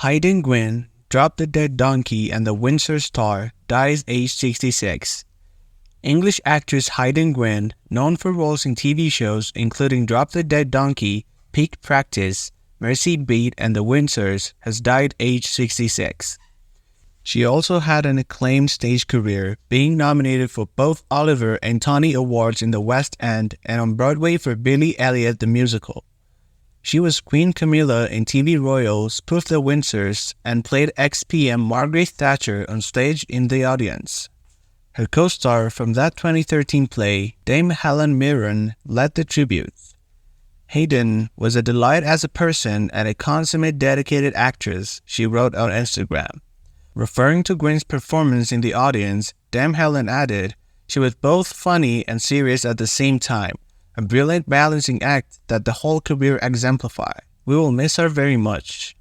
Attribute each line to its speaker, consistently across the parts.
Speaker 1: Haydn Gwynne, Drop the Dead Donkey and the Windsors star, dies aged 66. English actress Haydn Gwynne, known for roles in TV shows including Drop the Dead Donkey, Peak Practice, Mercy Beat and the Windsors, has died aged 66. She also had an acclaimed stage career, being nominated for both Oliver and Tony Awards in the West End and on Broadway for Billy Elliot the Musical. She was Queen Camilla in TV royals Spoof the Windsors and played ex-PM Margaret Thatcher on stage in the audience. Her co-star from that 2013 play, Dame Helen Mirren, led the tributes. Haydn was a delight as a person and a consummate dedicated actress, she wrote on Instagram. Referring to Gwynne's performance in the audience, Dame Helen added, "She was both funny and serious at the same time. A brilliant balancing act that the whole career exemplified. We will miss her very much."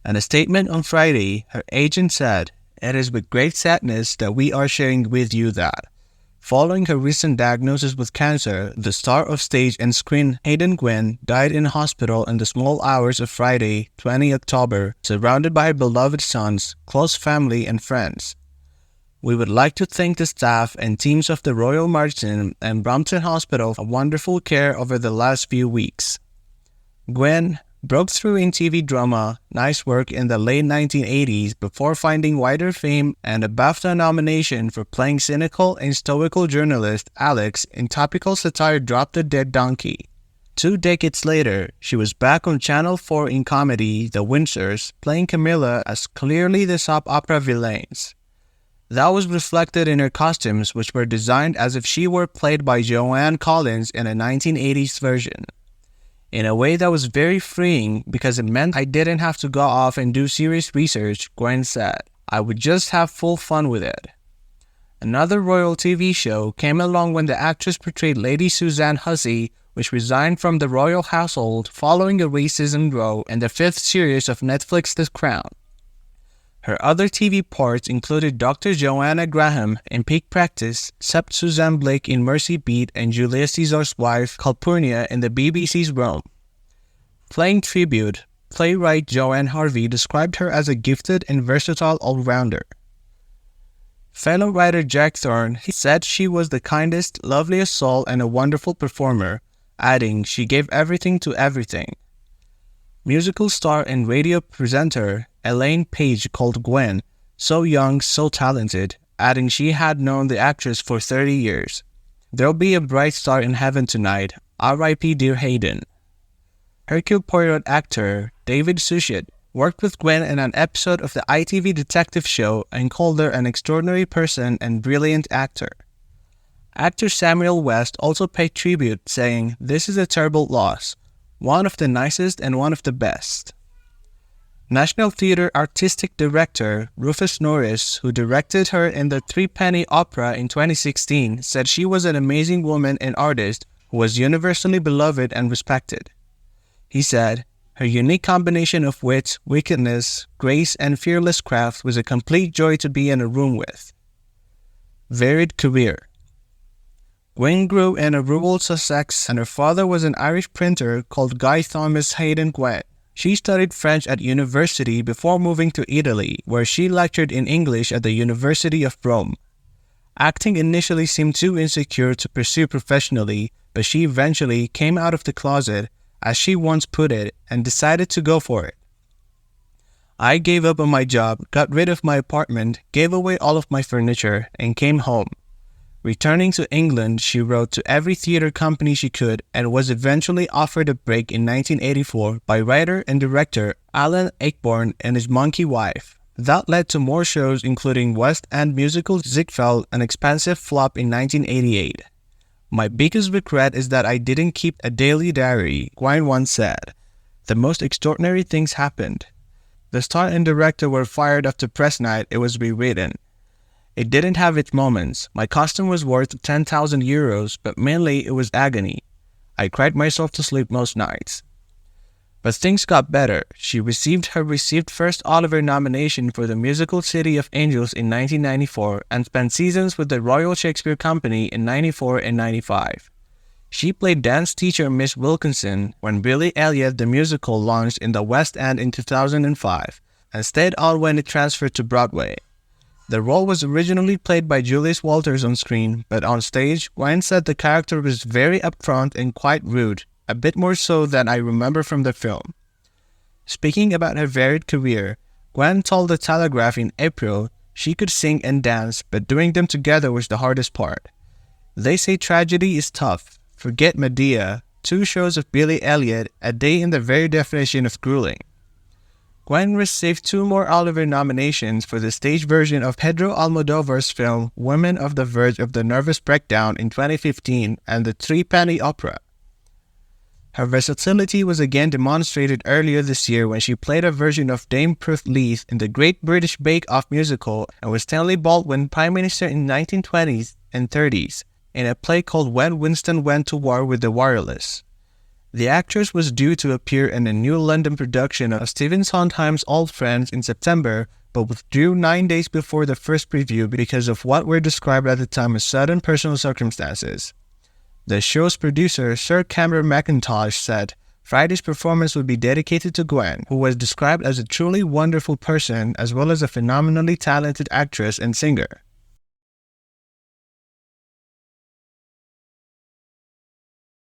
Speaker 1: In a statement on Friday, her agent said, "It is with great sadness that we are sharing with you that, following her recent diagnosis with cancer, the star of stage and screen Haydn Gwynne died in a hospital in the small hours of Friday, 20 October, surrounded by her beloved sons, close family and friends. We would like to thank the staff and teams of the Royal Marsden and Brompton Hospital for wonderful care over the last few weeks." Gwynne broke through in TV drama Nice Work in the late 1980s before finding wider fame and a BAFTA nomination for playing cynical and stoical journalist Alex in topical satire Drop the Dead Donkey. 2 decades later, she was back on Channel 4 in comedy The Windsors, playing Camilla as clearly the soap opera villains. That was reflected in her costumes, which were designed as if she were played by Joanne Collins in a 1980s version. In a way that was very freeing because it meant I didn't have to go off and do serious research, Gwynne said. I would just have full fun with it. Another royal TV show came along when the actress portrayed Lady Suzanne Hussey, which resigned from the royal household following a racism row in the 5th series of Netflix's The Crown. Her other TV parts included Dr. Joanna Graham in Peak Practice, Sept Suzanne Blake in Mercy Beat, and Julius Caesar's wife, Calpurnia, in the BBC's Rome. Playing tribute, playwright Joanne Harvey described her as a gifted and versatile all-rounder. Fellow writer Jack Thorne said she was the kindest, loveliest soul and a wonderful performer, adding, "She gave everything to everything." Musical star and radio presenter Elaine Page called Gwynne "so young, so talented," adding she had known the actress for 30 years. "There'll be a bright star in heaven tonight. R.I.P. dear Haydn." Hercule Poirot actor David Suchet worked with Gwynne in an episode of the ITV detective show and called her an extraordinary person and brilliant actor. Actor Samuel West also paid tribute, saying, "This is a terrible loss. One of the nicest and one of the best." National Theatre Artistic Director Rufus Norris, who directed her in the Threepenny Opera in 2016, said she was an amazing woman and artist who was universally beloved and respected. He said, "Her unique combination of wit, wickedness, grace, and fearless craft was a complete joy to be in a room with." Varied career. Gwynne grew in a rural Sussex, and her father was an Irish printer called Guy Thomas Haydn Gwynne. She studied French at university before moving to Italy, where she lectured in English at the University of Rome. Acting initially seemed too insecure to pursue professionally, but she eventually came out of the closet, as she once put it, and decided to go for it. "I gave up on my job, got rid of my apartment, gave away all of my furniture, and came home." Returning to England, she wrote to every theatre company she could and was eventually offered a break in 1984 by writer and director Alan Ayckbourn and his monkey wife. That led to more shows including West End musical Ziegfeld, an expansive flop in 1988. "My biggest regret is that I didn't keep a daily diary," Gwynne once said. "The most extraordinary things happened. The star and director were fired after press night. It was rewritten. It didn't have its moments. My costume was worth 10,000 euros, but mainly it was agony. I cried myself to sleep most nights." But things got better. She received her first Oliver nomination for the musical City of Angels in 1994 and spent seasons with the Royal Shakespeare Company in 94 and 95. She played dance teacher Miss Wilkinson when Billy Elliot the Musical launched in the West End in 2005, and stayed on when it transferred to Broadway. The role was originally played by Julius Walters on screen, but on stage, Gwynne said the character was very upfront and quite rude, a bit more so than I remember from the film. Speaking about her varied career, Gwynne told The Telegraph in April she could sing and dance, but doing them together was the hardest part. They say tragedy is tough. Forget Medea, 2 shows of Billy Elliot, a day in the very definition of grueling. Gwynne received 2 more Olivier nominations for the stage version of Pedro Almodovar's film Women of the Verge of the Nervous Breakdown in 2015 and the 3-penny opera. Her versatility was again demonstrated earlier this year when she played a version of Dame Pruth Leith in the Great British Bake Off musical and was Stanley Baldwin Prime Minister in the 1920s and 30s in a play called When Winston Went to War with the Wireless. The actress was due to appear in a new London production of Stephen Sondheim's Old Friends in September, but withdrew 9 days before the first preview because of what were described at the time as sudden personal circumstances. The show's producer, Sir Cameron Mackintosh, said Friday's performance would be dedicated to Gwynne, who was described as a truly wonderful person as well as a phenomenally talented actress and singer.